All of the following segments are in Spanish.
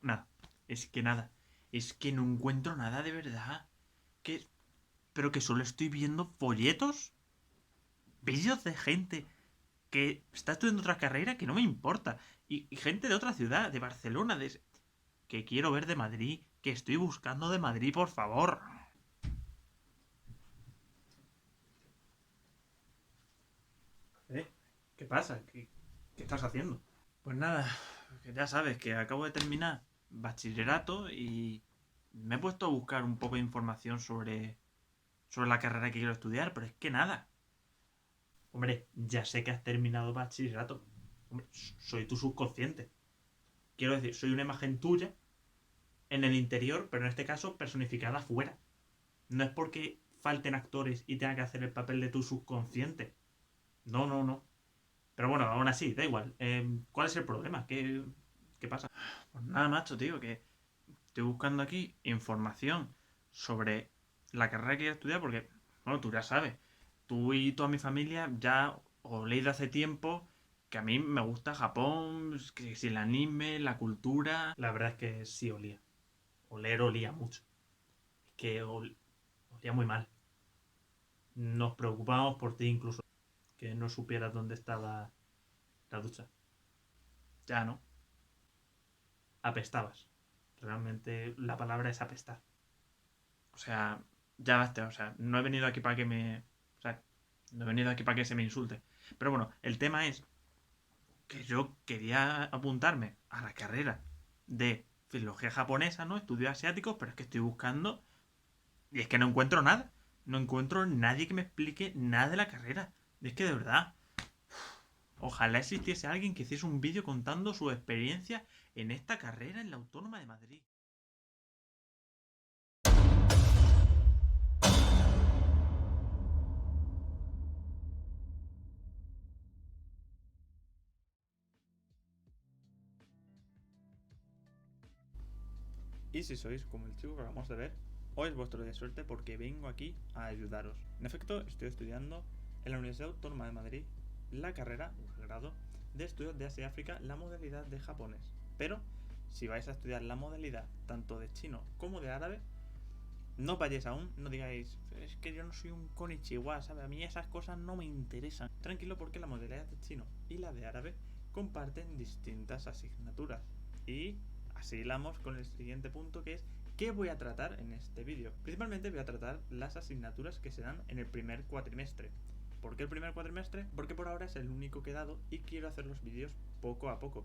Nada, es que nada. Es que no encuentro nada de verdad. Que, pero que solo estoy viendo folletos, vídeos de gente que está estudiando otra carrera que no me importa. Y gente de otra ciudad, de Barcelona, que quiero ver de Madrid, que estoy buscando de Madrid, por favor. ¿Eh? ¿Qué pasa? ¿Qué estás haciendo? Pues nada, que ya sabes que acabo de terminar bachillerato y me he puesto a buscar un poco de información sobre la carrera que quiero estudiar, pero es que nada. Hombre, ya sé que has terminado bachillerato. Hombre, soy tu subconsciente. Quiero decir, soy una imagen tuya en el interior, pero en este caso personificada afuera. No es porque falten actores y tenga que hacer el papel de tu subconsciente. No, no, no. Pero bueno, aún así, da igual. ¿Cuál es el problema? ¿Qué pasa? Pues nada, macho, tío, que estoy buscando aquí información sobre la carrera que quiero estudiar porque, bueno, tú ya sabes, tú y toda mi familia ya os leí de hace tiempo que a mí me gusta Japón, que si el anime, la cultura. La verdad es que sí olía. Oler olía mucho. Es que olía muy mal. Nos preocupamos por ti incluso, que no supieras dónde estaba la ducha. Ya no, apestabas. Realmente la palabra es apestar. O sea, ya basta. O sea, no he venido aquí para que me. O sea, no he venido aquí para que se me insulte. Pero bueno, el tema es que yo quería apuntarme a la carrera de filología japonesa, ¿no? Estudios asiáticos, pero es que estoy buscando y es que no encuentro nada. No encuentro nadie que me explique nada de la carrera. Es que de verdad, ojalá existiese alguien que hiciese un vídeo contando su experiencia en esta carrera en la Autónoma de Madrid. Y si sois como el chico que acabamos de ver, hoy es vuestro día de suerte porque vengo aquí a ayudaros. En efecto, estoy estudiando en la Universidad Autónoma de Madrid la carrera, o el grado, de estudios de Asia y África, la modalidad de japonés. Pero, si vais a estudiar la modalidad tanto de chino como de árabe, no vayáis aún, no digáis, es que yo no soy un konichiwa, ¿sabes? A mí esas cosas no me interesan. Tranquilo porque la modalidad de chino y la de árabe comparten distintas asignaturas. Y así hilamos con el siguiente punto que es ¿qué voy a tratar en este vídeo? Principalmente voy a tratar las asignaturas que se dan en el primer cuatrimestre. ¿Por qué el primer cuatrimestre? Porque por ahora es el único que he dado y quiero hacer los vídeos poco a poco.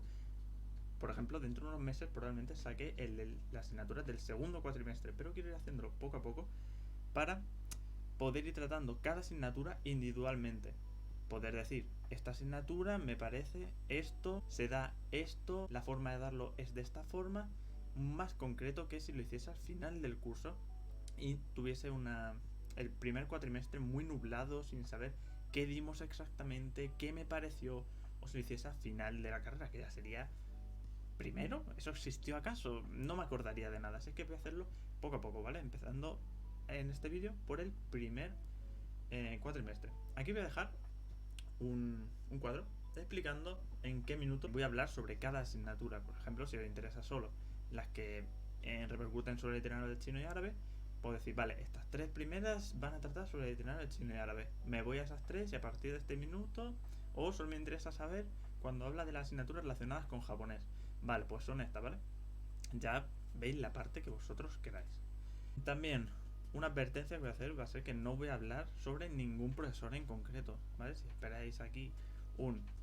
Por ejemplo, dentro de unos meses probablemente saque la asignatura del segundo cuatrimestre, pero quiero ir haciéndolo poco a poco para poder ir tratando cada asignatura individualmente. Poder decir, esta asignatura me parece esto, se da esto, la forma de darlo es de esta forma, más concreto que si lo hiciese al final del curso y tuviese el primer cuatrimestre muy nublado sin saber qué dimos exactamente, qué me pareció, o si lo hiciese al final de la carrera, que ya sería primero. ¿Eso existió acaso? No me acordaría de nada, así que voy a hacerlo poco a poco, ¿vale? Empezando en este vídeo por el primer cuatrimestre. Aquí voy a dejar un cuadro explicando en qué minuto voy a hablar sobre cada asignatura. Por ejemplo, si os interesa solo las que repercuten sobre el itinerario de chino y árabe, puedo decir, vale, estas tres primeras van a tratar sobre el itinerario de chino y árabe. Me voy a esas tres y a partir de este minuto, o solo me interesa saber cuando habla de las asignaturas relacionadas con japonés. Vale, pues son estas, ¿vale? Ya veis la parte que vosotros queráis. También, una advertencia que voy a hacer va a ser que no voy a hablar sobre ningún profesor en concreto, ¿vale? Si esperáis aquí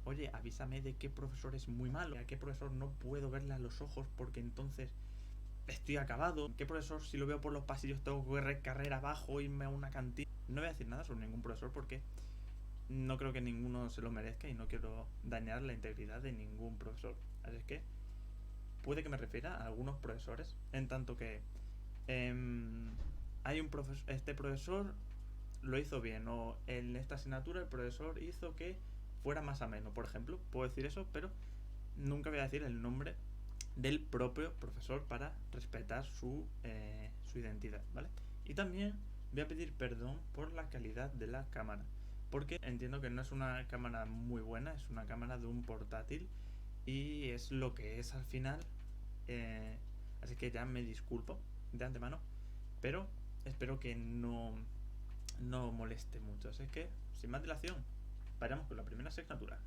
oye, avísame de qué profesor es muy malo, a qué profesor no puedo verle a los ojos porque entonces estoy acabado, qué profesor si lo veo por los pasillos tengo que recarrer abajo, irme a una cantina. No voy a decir nada sobre ningún profesor porque no creo que ninguno se lo merezca y no quiero dañar la integridad de ningún profesor. Así es que puede que me refiera a algunos profesores, en tanto que hay un profesor, este profesor lo hizo bien, o en esta asignatura el profesor hizo que fuera más ameno, por ejemplo. Puedo decir eso, pero nunca voy a decir el nombre del propio profesor para respetar su identidad, ¿vale? Y también voy a pedir perdón por la calidad de la cámara, porque entiendo que no es una cámara muy buena, es una cámara de un portátil y es lo que es al final. Así que ya me disculpo de antemano, pero espero que no moleste mucho. Así que, sin más dilación, paramos con la primera asignatura.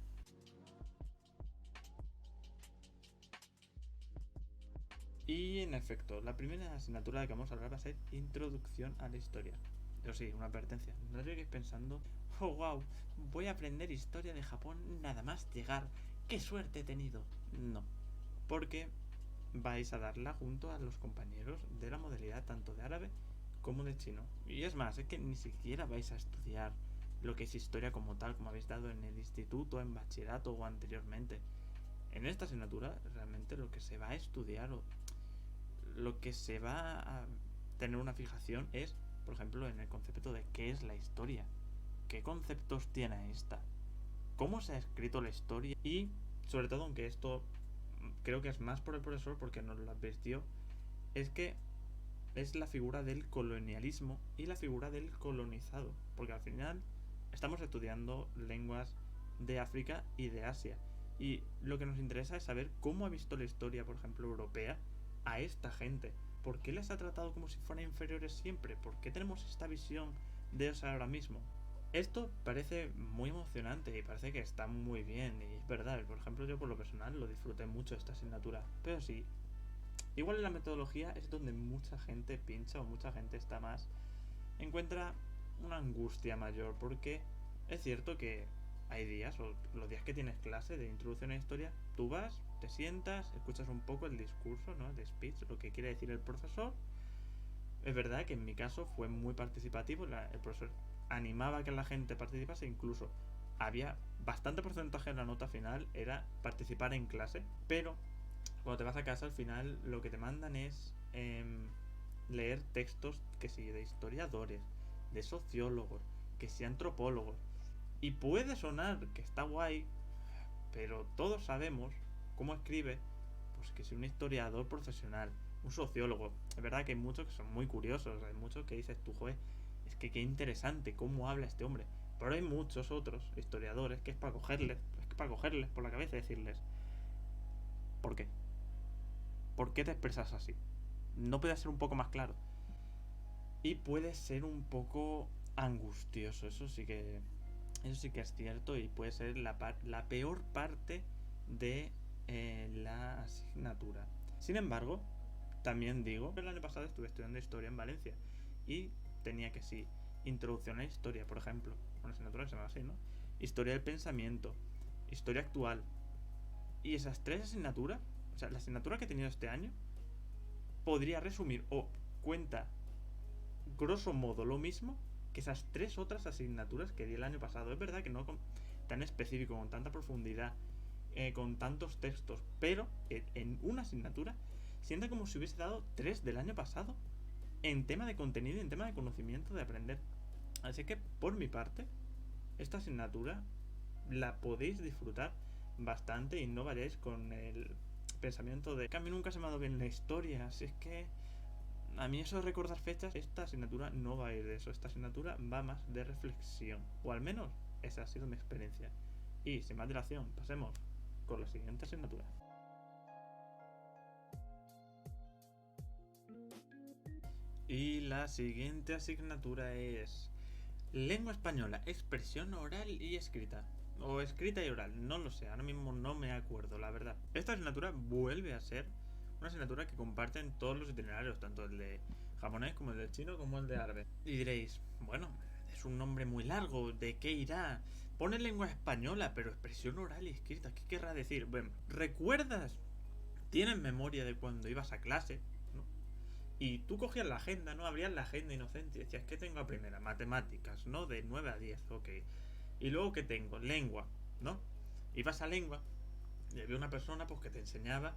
Y en efecto, la primera asignatura de que vamos a hablar va a ser Introducción a la Historia. Pero sí, una advertencia. No lleguéis pensando, oh wow, voy a aprender historia de Japón nada más llegar. ¡Qué suerte he tenido! No, porque vais a darla junto a los compañeros de la modalidad tanto de árabe como de chino. Y es más, es que ni siquiera vais a estudiar lo que es historia como tal, como habéis dado en el instituto, en bachillerato o anteriormente. En esta asignatura realmente lo que se va a estudiar o lo que se va a tener una fijación es, por ejemplo, en el concepto de qué es la historia, qué conceptos tiene esta, cómo se ha escrito la historia y, sobre todo, aunque esto creo que es más por el profesor porque nos lo advirtió, es que es la figura del colonialismo y la figura del colonizado, porque al final estamos estudiando lenguas de África y de Asia y lo que nos interesa es saber cómo ha visto la historia, por ejemplo, europea a esta gente. ¿Por qué les ha tratado como si fueran inferiores siempre? ¿Por qué tenemos esta visión de ellos ahora mismo? Esto parece muy emocionante y parece que está muy bien y es verdad, por ejemplo yo por lo personal lo disfruté mucho esta asignatura, pero sí, igual en la metodología es donde mucha gente pincha o mucha gente está más, encuentra una angustia mayor porque es cierto que hay días o los días que tienes clase de introducción a la historia, tú vas, te sientas, escuchas un poco el discurso, ¿no? El speech, lo que quiere decir el profesor. Es verdad que en mi caso fue muy participativo, el profesor animaba a que la gente participase, incluso había bastante porcentaje en la nota final, era participar en clase, pero cuando te vas a casa al final lo que te mandan es leer textos que sí, de historiadores, de sociólogos, que sí, antropólogos. Y puede sonar que está guay, pero todos sabemos cómo escribe, pues que si un historiador profesional, un sociólogo. Es verdad que hay muchos que son muy curiosos, hay muchos que dices tú, joder, es que qué interesante cómo habla este hombre. Pero hay muchos otros historiadores que es para cogerles por la cabeza y decirles, ¿por qué? ¿Por qué te expresas así? No puede ser un poco más claro. Y puede ser un poco angustioso, eso sí que es cierto y puede ser la peor parte de la asignatura. Sin embargo, también digo, el año pasado estuve estudiando historia en Valencia y tenía que sí, introducción a la historia, por ejemplo, una asignatura que se llama así, ¿no? Historia del pensamiento, historia actual. Y esas tres asignaturas, o sea, la asignatura que he tenido este año, podría resumir o cuenta grosso modo lo mismo que esas tres otras asignaturas que di el año pasado. Es verdad que no tan específico, con tanta profundidad, con tantos textos, pero en una asignatura sienta como si hubiese dado tres del año pasado en tema de contenido y en tema de conocimiento de aprender. Así que por mi parte, esta asignatura la podéis disfrutar bastante y no vayáis con el pensamiento de que a mí nunca se me ha dado bien la historia, así es que a mí eso de recordar fechas, esta asignatura no va a ir de eso, esta asignatura va más de reflexión, o al menos esa ha sido mi experiencia. Y sin más dilación, pasemos con la siguiente asignatura. Y la siguiente asignatura es lengua española, expresión oral y escrita. O escrita y oral, no lo sé, ahora mismo no me acuerdo, la verdad. Esta asignatura vuelve a ser una asignatura que comparten todos los itinerarios, tanto el de japonés como el de chino como el de árabe. Y diréis, bueno, es un nombre muy largo, ¿de qué irá? Pone lengua española, pero expresión oral y escrita, ¿qué querrá decir? Bueno, ¿recuerdas? ¿Tienes memoria de cuando ibas a clase? ¿No? Y tú cogías la agenda, ¿no? Abrías la agenda inocente y decías, ¿qué tengo a primera? Matemáticas, ¿no? De 9 a 10, ok. Y luego, ¿qué tengo? Lengua, ¿no? Ibas a lengua y había una persona pues que te enseñaba.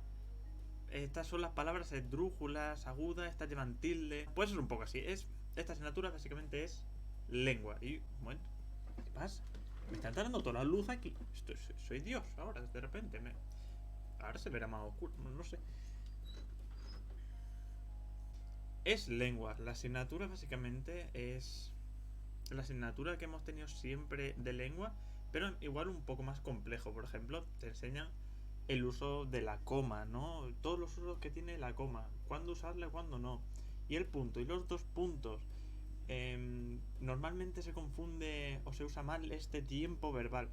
Estas son las palabras esdrújulas, agudas, estas llevan tilde. Puede ser un poco así. Esta asignatura básicamente es lengua. Y, bueno, ¿qué pasa? Me está entrando toda la luz aquí. Soy Dios ahora, de repente. Ahora se verá más oscuro, no sé. Es lengua. La asignatura básicamente es la asignatura que hemos tenido siempre de lengua, pero igual un poco más complejo. Por ejemplo, te enseñan el uso de la coma, ¿no? Todos los usos que tiene la coma, cuándo usarla y cuándo no. Y el punto y los dos puntos. Normalmente se confunde o se usa mal este tiempo verbal.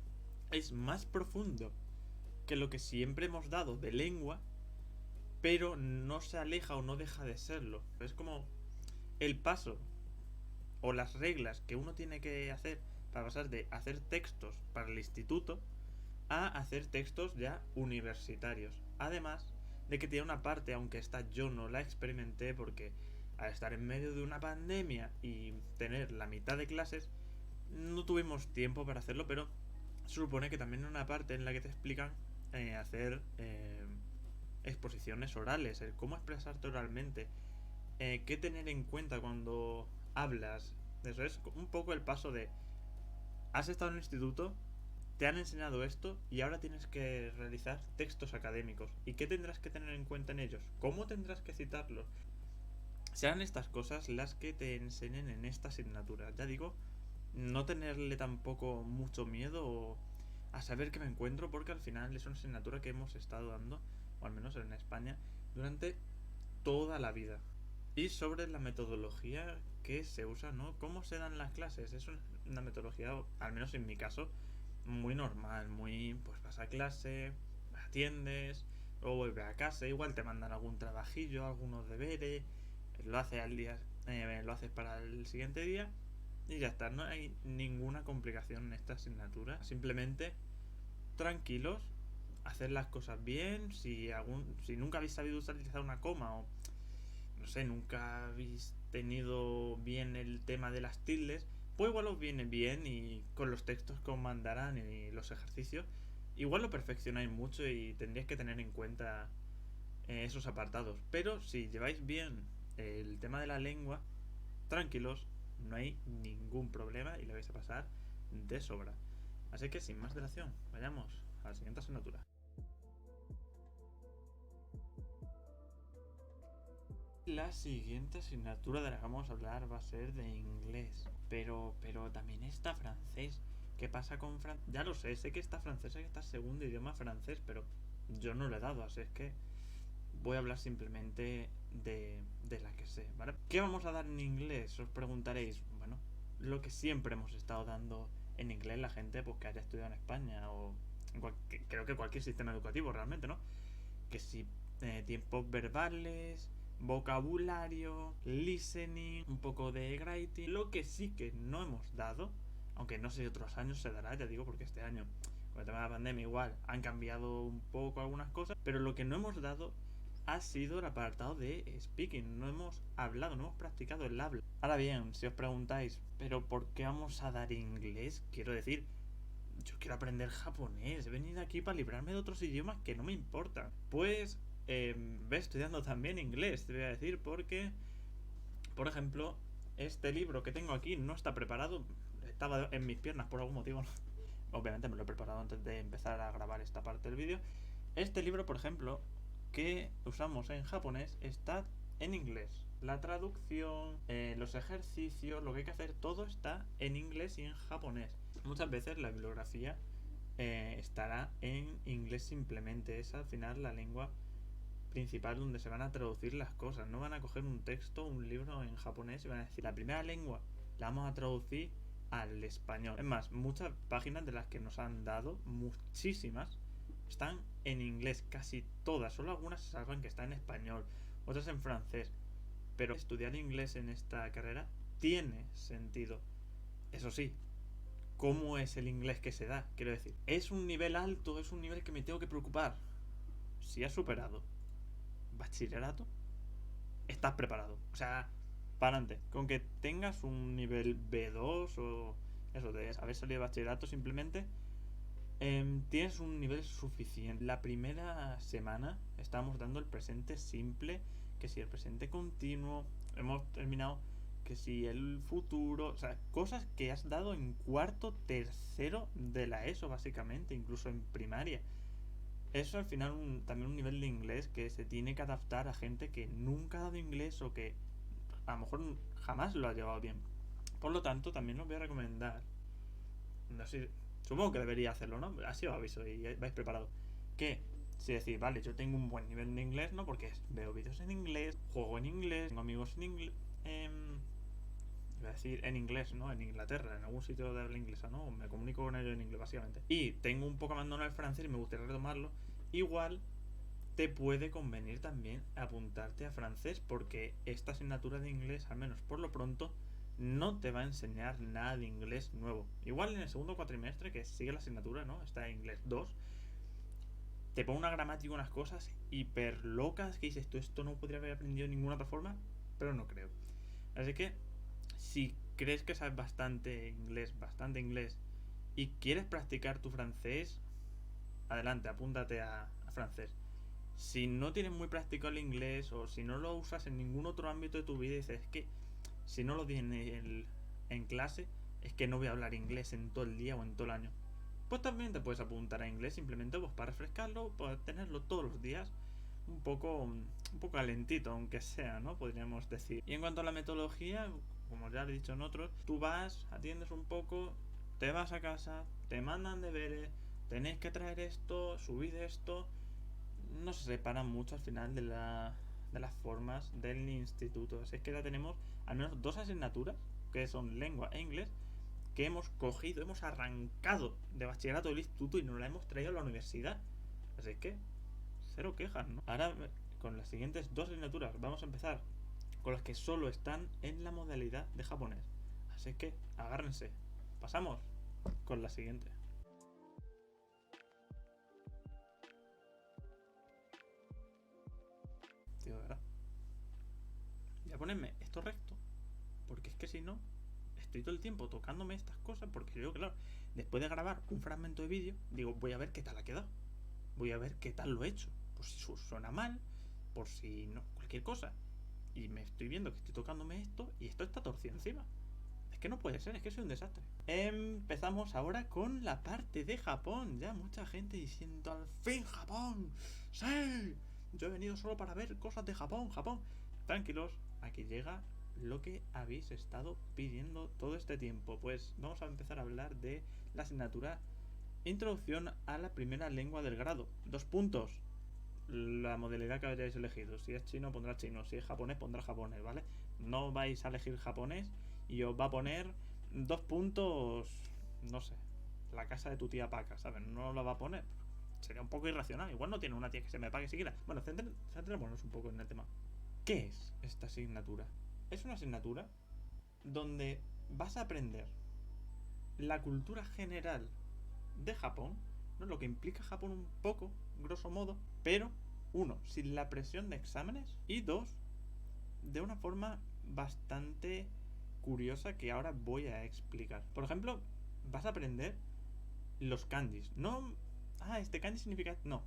Es más profundo que lo que siempre hemos dado de lengua, pero no se aleja o no deja de serlo. Es como el paso o las reglas que uno tiene que hacer para pasar de hacer textos para el instituto a hacer textos ya universitarios. Además de que tiene una parte, aunque esta yo no la experimenté porque al estar en medio de una pandemia y tener la mitad de clases, no tuvimos tiempo para hacerlo, pero se supone que también hay una parte en la que te explican hacer exposiciones orales, el cómo expresarte oralmente, qué tener en cuenta cuando hablas. Eso es un poco el paso de has estado en el instituto, te han enseñado esto y ahora tienes que realizar textos académicos. ¿Y qué tendrás que tener en cuenta en ellos? ¿Cómo tendrás que citarlos? Sean estas cosas las que te enseñen en esta asignatura. Ya digo, no tenerle tampoco mucho miedo a saber que me encuentro, porque al final es una asignatura que hemos estado dando, o al menos en España, durante toda la vida. Y sobre la metodología que se usa, ¿no? ¿Cómo se dan las clases? Es una metodología, al menos en mi caso, muy normal, muy, pues vas a clase, atiendes, luego vuelves a casa, igual te mandan algún trabajillo, algunos deberes, lo haces al día, lo haces para el siguiente día y ya está. No hay ninguna complicación en esta asignatura, simplemente tranquilos, hacer las cosas bien. Si nunca habéis sabido utilizar una coma o no sé, nunca habéis tenido bien el tema de las tildes, pues igual os viene bien y con los textos que os mandarán y los ejercicios, igual lo perfeccionáis mucho y tendríais que tener en cuenta esos apartados. Pero si lleváis bien el tema de la lengua, tranquilos, no hay ningún problema y lo vais a pasar de sobra. Así que sin más dilación, vayamos a la siguiente asignatura. La siguiente asignatura de la que vamos a hablar va a ser de inglés. Pero también está francés. ¿Qué pasa con francés? Ya lo sé que está francés, sé que está segundo idioma francés, pero yo no lo he dado, así es que voy a hablar simplemente de la que sé, ¿vale? ¿Qué vamos a dar en inglés? Os preguntaréis. Bueno, lo que siempre hemos estado dando en inglés la gente pues que haya estudiado en España o creo que cualquier sistema educativo realmente, ¿no? Que si tiempos verbales, vocabulario, listening, un poco de writing. Lo que sí que no hemos dado, aunque no sé si otros años se dará, ya digo, porque este año con el tema de la pandemia igual han cambiado un poco algunas cosas, pero lo que no hemos dado ha sido el apartado de speaking. No hemos hablado, no hemos practicado el habla. Ahora bien, si os preguntáis, ¿pero por qué vamos a dar inglés? Quiero decir, yo quiero aprender japonés, he venido aquí para librarme de otros idiomas que no me importan. Pues ve estudiando también inglés, te voy a decir, porque, por ejemplo, este libro que tengo aquí no está preparado, estaba en mis piernas por algún motivo. Obviamente me lo he preparado antes de empezar a grabar esta parte del vídeo. Este libro, por ejemplo, que usamos en japonés, está en inglés. La traducción, los ejercicios, lo que hay que hacer, todo está en inglés y en japonés. Muchas veces la bibliografía estará en inglés simplemente. Es al final la lengua principal donde se van a traducir las cosas. No van a coger un texto, un libro en japonés y van a decir la primera lengua la vamos a traducir al español. Es más, muchas páginas de las que nos han dado, muchísimas, están en inglés, casi todas. Solo algunas se salvan que están en español, otras en francés. Pero estudiar inglés en esta carrera tiene sentido. Eso sí, ¿cómo es el inglés que se da? Quiero decir, ¿es un nivel alto? ¿Es un nivel que me tengo que preocupar? Si has superado bachillerato, estás preparado. O sea, para adelante. Con que tengas un nivel B2 o eso, de haber salido de bachillerato simplemente, tienes un nivel suficiente. La primera semana estábamos dando el presente simple, que si el presente continuo, hemos terminado que si el futuro, o sea, cosas que has dado en cuarto, tercero de la ESO básicamente, incluso en primaria. Eso al final también un nivel de inglés que se tiene que adaptar a gente que nunca ha dado inglés o que a lo mejor jamás lo ha llevado bien. Por lo tanto, también os voy a recomendar, no sé, supongo que debería hacerlo, ¿no? Así os aviso y vais preparados, que Si decís, vale, yo tengo un buen nivel de inglés, ¿no? Porque veo vídeos en inglés, juego en inglés, tengo amigos en inglés. Iba a decir en inglés, ¿no? En Inglaterra, en algún sitio de habla inglesa, ¿no? Me comunico con ellos en inglés, básicamente. Y tengo un poco abandonado el francés y me gustaría retomarlo. Igual te puede convenir también apuntarte a francés, porque esta asignatura de inglés, al menos por lo pronto, no te va a enseñar nada de inglés nuevo. Igual en el segundo cuatrimestre, que sigue la asignatura, ¿no? Está en inglés 2, te pone una gramática y unas cosas hiper locas que dices tú, esto no podría haber aprendido de ninguna otra forma, pero no creo. Así que, si crees que sabes bastante inglés, y quieres practicar tu francés, adelante, apúntate a francés. Si no tienes muy practicado el inglés o si no lo usas en ningún otro ámbito de tu vida, dices, es que si no lo tienes en clase, es que no voy a hablar inglés en todo el día o en todo el año. Pues también te puedes apuntar a inglés simplemente pues para refrescarlo, para tenerlo todos los días un poco calentito, aunque sea, ¿no? Podríamos decir. Y en cuanto a la metodología, como ya he dicho en otros, tú vas, atiendes un poco, te vas a casa, te mandan deberes, tenéis que traer esto, subid esto. No se separan mucho al final de las formas del instituto. Así es que ya tenemos al menos dos asignaturas, que son lengua e inglés, que hemos cogido, hemos arrancado de bachillerato del instituto y nos la hemos traído a la universidad. Así que, cero quejas, ¿no? Ahora, con las siguientes dos asignaturas, vamos a empezar con las que solo están en la modalidad de japonés. Así que, agárrense. Pasamos con la siguiente. Tío, ¿verdad? Voy a ponerme esto recto, porque es que si no, estoy todo el tiempo tocándome estas cosas, porque yo, claro, después de grabar un fragmento de vídeo, digo, voy a ver qué tal ha quedado. Voy a ver qué tal lo he hecho. Por si suena mal, por si no, cualquier cosa. Y me estoy viendo que estoy tocándome esto y esto está torcido encima. Es que no puede ser, es que soy un desastre. Empezamos ahora con la parte de Japón. Ya mucha gente diciendo, al fin Japón. ¡Sí! Yo he venido solo para ver cosas de Japón, Japón. Tranquilos, aquí llega lo que habéis estado pidiendo todo este tiempo. Pues vamos a empezar a hablar de la asignatura Introducción a la primera lengua del grado. 2 puntos. La modalidad que hayáis elegido. Si es chino, pondrá chino. Si es japonés, pondrá japonés, ¿vale? No vais a elegir japonés y os va a poner 2 puntos, no sé, la casa de tu tía Paca, ¿sabes? No la va a poner. Sería un poco irracional. Igual no tiene una tía que se me pague siquiera. Bueno, centrémonos un poco en el tema. ¿Qué es esta asignatura? Es una asignatura donde vas a aprender la cultura general de Japón, ¿no? Lo que implica Japón un poco, grosso modo, pero, uno, sin la presión de exámenes, y dos, de una forma bastante curiosa que ahora voy a explicar. Por ejemplo, vas a aprender los kanjis. No, este kanji significa... No,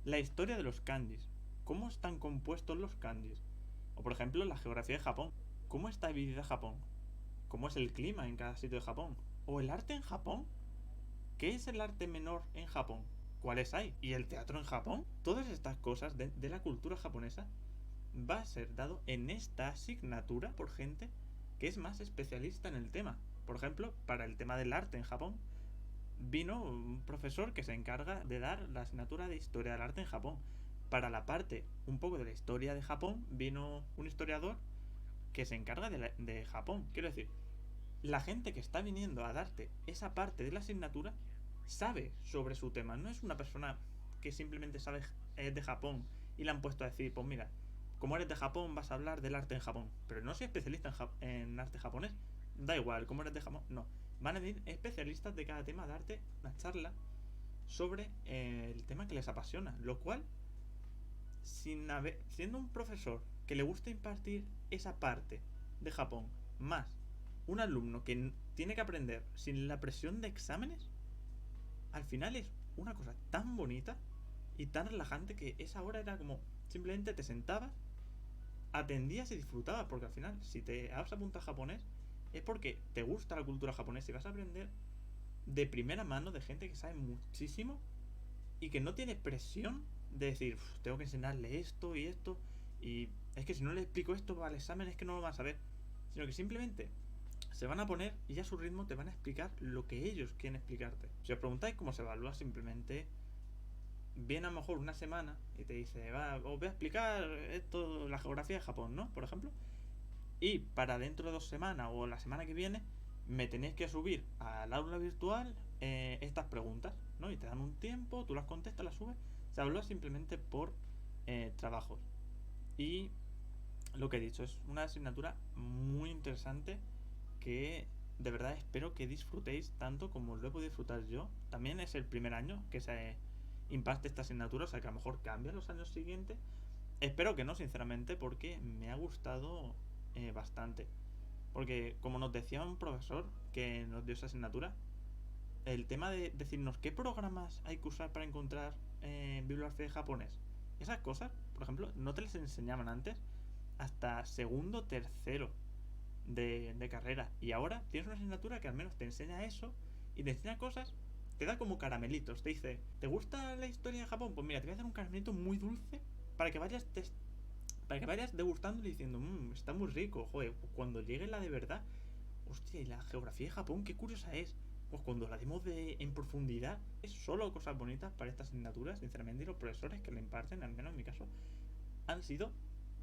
la historia de los kanjis. ¿Cómo están compuestos los kanjis? O por ejemplo, la geografía de Japón. ¿Cómo está dividida Japón? ¿Cómo es el clima en cada sitio de Japón? ¿O el arte en Japón? ¿Qué es el arte menor en Japón? ¿Cuáles hay? ¿Y el teatro en Japón? Todas estas cosas de la cultura japonesa va a ser dado en esta asignatura por gente que es más especialista en el tema. Por ejemplo, para el tema del arte en Japón, vino un profesor que se encarga de dar la asignatura de historia del arte en Japón. Para la parte un poco de la historia de Japón, vino un historiador que se encarga de Japón. Quiero decir, la gente que está viniendo a darte esa parte de la asignatura sabe sobre su tema. No es una persona que simplemente sabe de Japón y le han puesto a decir, pues mira, como eres de Japón vas a hablar del arte en Japón. Pero no soy especialista en arte japonés. Da igual, como eres de Japón, no. Van a venir especialistas de cada tema a darte una charla sobre el tema que les apasiona. Lo cual, siendo un profesor que le gusta impartir esa parte de Japón, más un alumno que tiene que aprender sin la presión de exámenes, al final es una cosa tan bonita y tan relajante que esa hora era como simplemente te sentabas, atendías y disfrutabas, porque al final si te has apuntado a japonés es porque te gusta la cultura japonesa y vas a aprender de primera mano de gente que sabe muchísimo y que no tiene presión de decir, tengo que enseñarle esto y esto, y es que si no le explico esto para el examen es que no lo van a saber, sino que simplemente se van a poner y a su ritmo te van a explicar lo que ellos quieren explicarte. Si os preguntáis cómo se evalúa, simplemente viene a lo mejor una semana y te dice, va, os voy a explicar esto, la geografía de Japón, ¿no? Por ejemplo. Y para dentro de 2 semanas o la semana que viene, me tenéis que subir al aula virtual estas preguntas, ¿no? Y te dan un tiempo, tú las contestas, las subes. Se habló simplemente por trabajos. Y lo que he dicho, es una asignatura muy interesante que de verdad espero que disfrutéis tanto como lo he podido disfrutar yo. También es el primer año que se imparte esta asignatura, o sea que a lo mejor cambia los años siguientes. Espero que no, sinceramente, porque me ha gustado bastante. Porque, como nos decía un profesor que nos dio esa asignatura, el tema de decirnos qué programas hay que usar para encontrar bibliografía de japonés, esas cosas, por ejemplo, no te las enseñaban antes hasta segundo, tercero de carrera. Y ahora tienes una asignatura que al menos te enseña eso y te enseña cosas, te da como caramelitos. Te dice, ¿te gusta la historia de Japón? Pues mira, te voy a dar un caramelito muy dulce para que vayas degustando y diciendo, está muy rico, joder, cuando llegue la de verdad, hostia, y la geografía de Japón, qué curiosa es. Pues cuando la demos en profundidad, es solo cosas bonitas para esta asignatura, sinceramente, y los profesores que la imparten, al menos en mi caso, han sido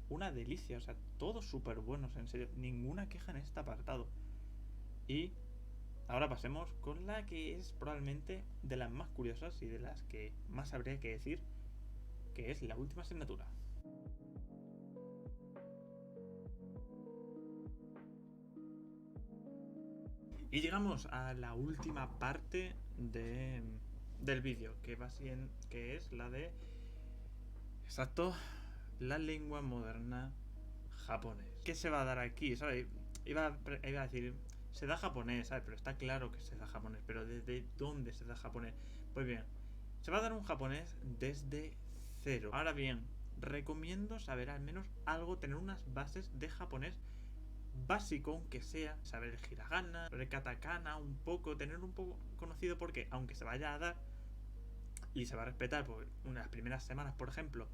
una delicia, o sea, todos súper buenos, en serio, ninguna queja en este apartado. Y ahora pasemos con la que es probablemente de las más curiosas y de las que más habría que decir, que es la última asignatura. Y llegamos a la última parte del vídeo, que es la de... Exacto, la lengua moderna japonés. ¿Qué se va a dar aquí? ¿Sabes? Iba a decir, se da japonés, ¿sabes? Pero está claro que se da japonés. Pero ¿desde dónde se da japonés? Pues bien, se va a dar un japonés desde cero. Ahora bien, recomiendo saber al menos algo, tener unas bases de japonés básico, aunque sea, saber el hiragana, saber el katakana un poco, tener un poco conocido, porque aunque se vaya a dar y se va a respetar por unas primeras semanas, por ejemplo,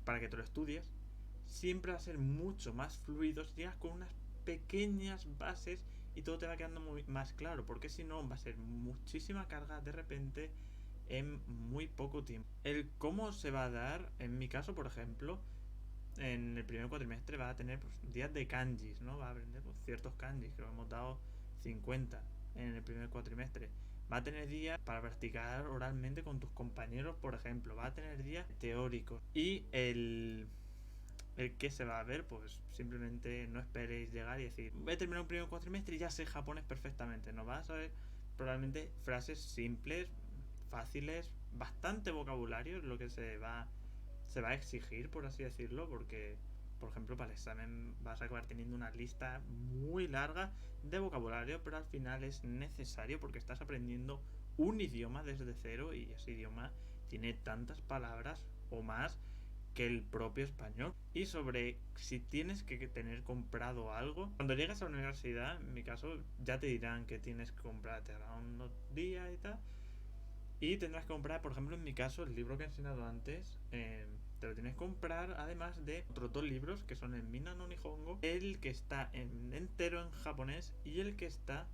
para que te lo estudies, siempre va a ser mucho más fluido si llegas con unas pequeñas bases y todo te va quedando muy más claro, porque si no va a ser muchísima carga de repente en muy poco tiempo. El cómo se va a dar, en mi caso, por ejemplo, en el primer cuatrimestre va a tener pues, días de kanjis, ¿no? Va a aprender pues, ciertos kanjis, que lo hemos dado 50 en el primer cuatrimestre. Va a tener días para practicar oralmente con tus compañeros, por ejemplo. Va a tener días teóricos. Y el que se va a ver, pues simplemente no esperéis llegar y decir, voy a terminar un primer cuatrimestre y ya sé japonés perfectamente. No vas a ver probablemente frases simples, fáciles, bastante vocabulario, es lo que se va a exigir, por así decirlo, porque, por ejemplo, para el examen vas a acabar teniendo una lista muy larga de vocabulario, pero al final es necesario porque estás aprendiendo un idioma desde cero y ese idioma tiene tantas palabras o más que el propio español. Y sobre si tienes que tener comprado algo, cuando llegas a la universidad, en mi caso, ya te dirán que tienes que comprar, te darán unos días y tal. Y tendrás que comprar, por ejemplo, en mi caso, el libro que he enseñado antes. Te lo tienes que comprar, además de otros 2 libros, que son el Minna no Nihongo, el que está entero en japonés y el que está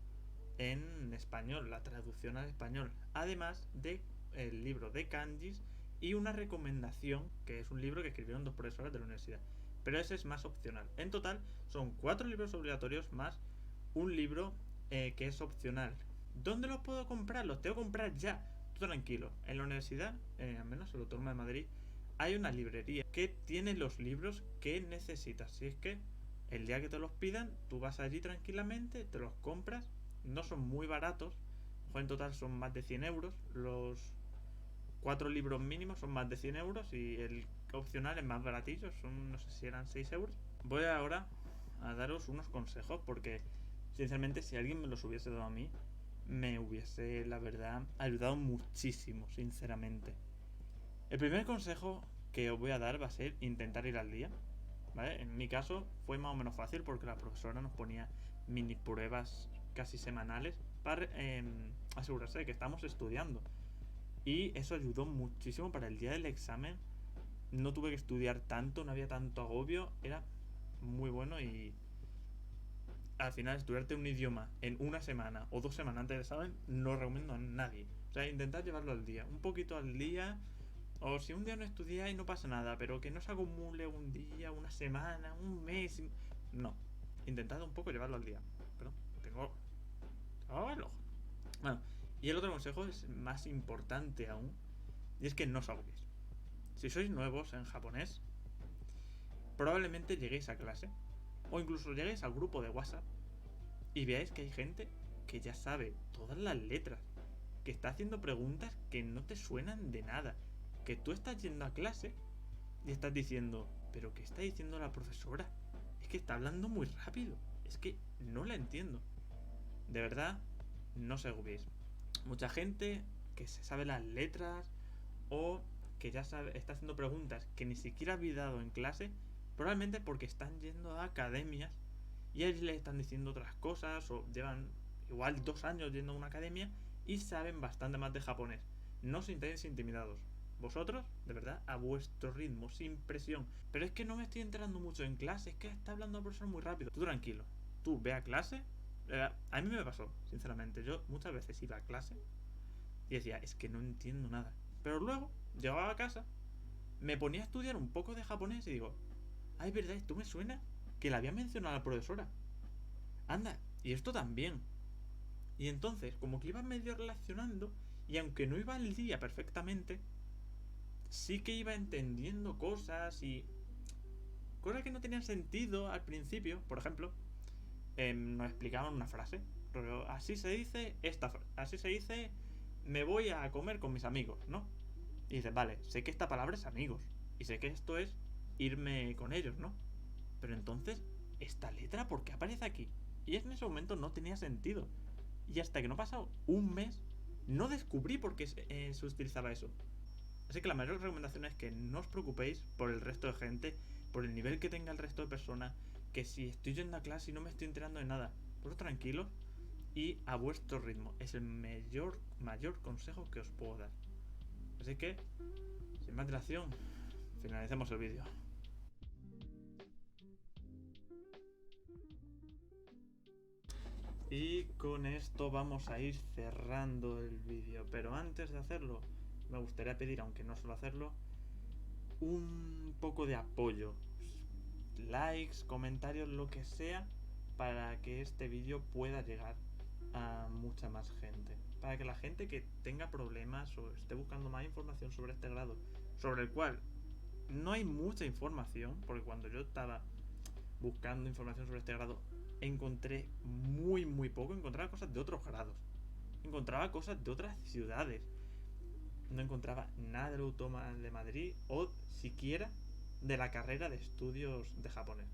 en español, la traducción al español. Además de el libro de kanjis y una recomendación, que es un libro que escribieron 2 profesores de la universidad. Pero ese es más opcional. En total, son 4 libros obligatorios más un libro que es opcional. ¿Dónde los puedo comprar? Los tengo que comprar ya. Tranquilo, en la universidad, al menos en el Autónoma de Madrid, hay una librería que tiene los libros que necesitas. Si es que el día que te los pidan, tú vas allí tranquilamente, te los compras, no son muy baratos, en total son más de 100 euros, los 4 libros mínimos son más de 100 euros y el opcional es más baratillo, son no sé si eran 6 euros. Voy ahora a daros unos consejos porque sinceramente si alguien me los hubiese dado a mí, me hubiese, la verdad, ayudado muchísimo, sinceramente. El primer consejo que os voy a dar va a ser intentar ir al día, ¿vale? En mi caso fue más o menos fácil porque la profesora nos ponía mini pruebas casi semanales para asegurarse de que estamos estudiando. Y eso ayudó muchísimo para el día del examen. No tuve que estudiar tanto, no había tanto agobio, era muy bueno y al final estudiarte un idioma en una semana o 2 semanas antes del examen no lo recomiendo a nadie. O sea, intentar llevarlo al día, un poquito al día, O si un día no estudiáis no pasa nada, pero que no se acumule un día, una semana, un mes. No. Intentad un poco llevarlo al día. Pero tengo... ¡Oh, el ojo! Bueno, y el otro consejo es más importante aún. Y es que no os agobiéis. Si sois nuevos en japonés, probablemente lleguéis a clase. O incluso lleguéis al grupo de WhatsApp. Y veáis que hay gente que ya sabe todas las letras. Que está haciendo preguntas que no te suenan de nada. Que tú estás yendo a clase y estás diciendo, ¿pero qué está diciendo la profesora? Es que está hablando muy rápido. Es que no la entiendo. De verdad, no os agobiéis. Mucha gente que se sabe las letras o que ya sabe, está haciendo preguntas que ni siquiera ha dado en clase, probablemente porque están yendo a academias y a ellos les están diciendo otras cosas o llevan igual 2 años yendo a una academia y saben bastante más de japonés. No os sintáis intimidados. Vosotros, de verdad, a vuestro ritmo, sin presión. Pero es que no me estoy enterando mucho en clase, es que está hablando la profesora muy rápido. Tú tranquilo, tú ve a clase. A mí me pasó, sinceramente. Yo muchas veces iba a clase y decía, es que no entiendo nada. Pero luego llegaba a casa, me ponía a estudiar un poco de japonés y digo, ay, verdad, esto me suena que la había mencionado a la profesora. Anda, y esto también. Y entonces, como que iba medio relacionando, y aunque no iba al día perfectamente, sí que iba entendiendo cosas y cosas que no tenían sentido al principio. Por ejemplo, nos explicaban una frase. Pero así se dice así se dice me voy a comer con mis amigos, ¿no? Y dices, vale, sé que esta palabra es amigos. Y sé que esto es irme con ellos, ¿no? Pero entonces, ¿esta letra por qué aparece aquí? Y en ese momento no tenía sentido. Y hasta que no ha pasado un mes, no descubrí por qué se utilizaba eso. Así que la mayor recomendación es que no os preocupéis por el resto de gente, por el nivel que tenga el resto de personas, que si estoy yendo a clase y no me estoy enterando de nada, pues tranquilos y a vuestro ritmo. Es el mayor consejo que os puedo dar. Así que, sin más dilación, finalicemos el vídeo. Y con esto vamos a ir cerrando el vídeo. Pero antes de hacerlo, me gustaría pedir, aunque no suelo hacerlo, un poco de apoyo. Likes, comentarios, lo que sea, para que este vídeo pueda llegar a mucha más gente. Para que la gente que tenga problemas o esté buscando más información sobre este grado, sobre el cual no hay mucha información, porque cuando yo estaba buscando información sobre este grado, encontré muy poco. Encontraba cosas de otros grados, encontraba cosas de otras ciudades, no encontraba nada del Autónoma de Madrid o siquiera de la carrera de estudios de japonés.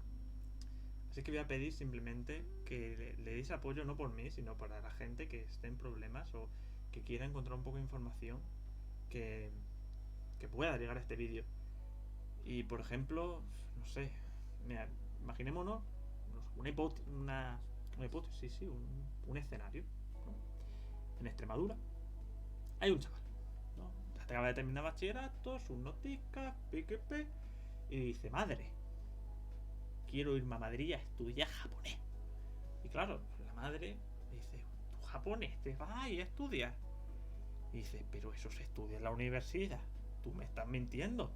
Así que voy a pedir simplemente que le deis apoyo, no por mí, sino para la gente que esté en problemas o que quiera encontrar un poco de información que pueda llegar a este vídeo. Y por ejemplo, no sé, mira, imaginémonos una hipótesis, sí, un escenario, ¿no? En Extremadura hay un chaval, ¿no? Acaba de terminar bachillerato, sus noticas, PQP, y dice, madre, quiero irme a Madrid a estudiar japonés. Y claro, la madre dice, ¿tú japonés te vas y estudias? Y dice, pero eso se estudia en la universidad, tú me estás mintiendo.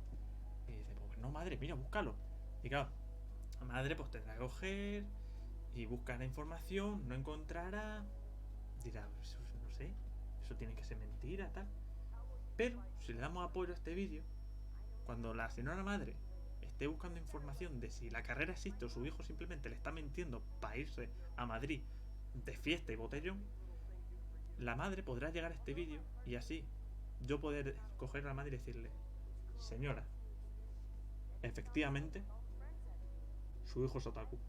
Y dice, pues no, madre, mira, búscalo. Y claro, la madre pues tendrá que coger y buscar la información, no encontrará, dirá, eso, no sé, eso tiene que ser mentira, tal. Pero si le damos apoyo a este vídeo, cuando la señora madre esté buscando información de si la carrera existe o su hijo simplemente le está mintiendo para irse a Madrid de fiesta y botellón, la madre podrá llegar a este vídeo y así yo poder coger a la madre y decirle, señora, efectivamente, su hijo es otaku.